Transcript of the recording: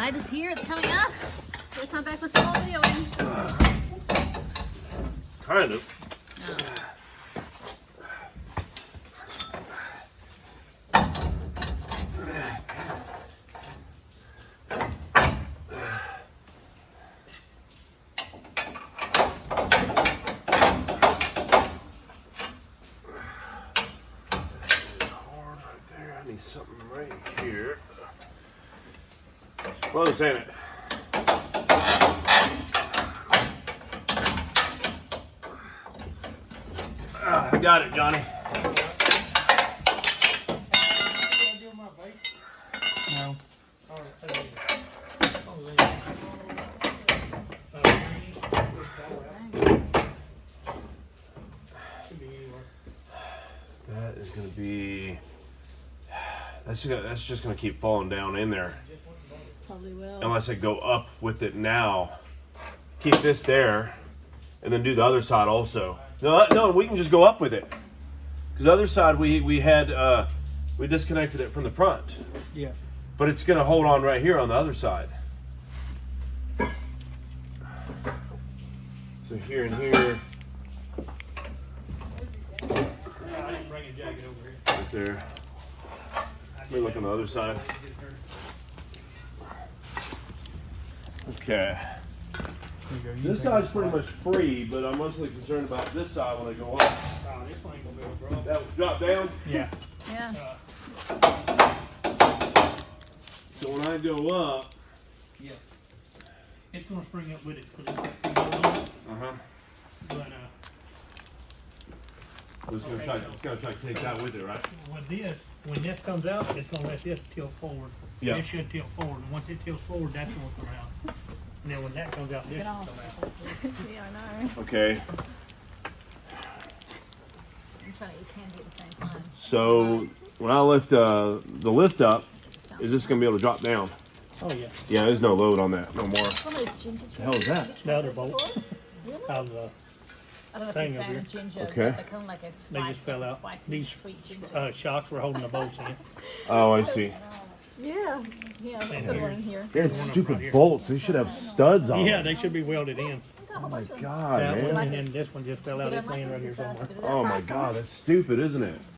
I just hear it's coming up. We'll come back with some more videoing. Kind of. Something right here. Close, ain't it? I got it, Johnny. No. That is going to be. That's just going to keep falling down in there. Probably will. Unless I go up with it now. Keep this there. And then do the other side also. No, we can just go up with it. Because the other side we disconnected it from the front. Yeah. But it's going to hold on right here on the other side. So here and here. I didn't bring a jacket over here. Right there. Let me look on the other side. Okay. This side's pretty much free, but I'm mostly concerned about this side when I go up. Oh, this one ain't gonna be able to drop. That will drop down. Yeah. Yeah. So when I go up, Yeah. It's gonna spring up with it because it's got free load on it. But it's gonna try to take that with it, right? with this, when this comes out, it's gonna let this tilt forward. Yeah. This should tilt forward, and once it tilts forward, that's gonna come out. And then when that comes out, this should come out. Yeah, I know. Okay. I'm trying to eat candy at the same time. So when I lift the lift up, is this gonna be able to drop down? Oh yeah. Yeah, there's no load on that no more. Some of those ginger The hell is that? The other bolt Really? out of the I don't know if thing you're a over fan of ginger. Okay. But they come like a They just fell out. spicy, These sweet ginger. shocks were holding the bolts in. Oh, I see. Yeah. Yeah, let's put one in here. Yeah, it's stupid bolts. They should have studs on Yeah, them. they should be welded in. Oh my god, That man. one, and then this one just fell out. It's laying right here somewhere. Oh my god, that's stupid, isn't it?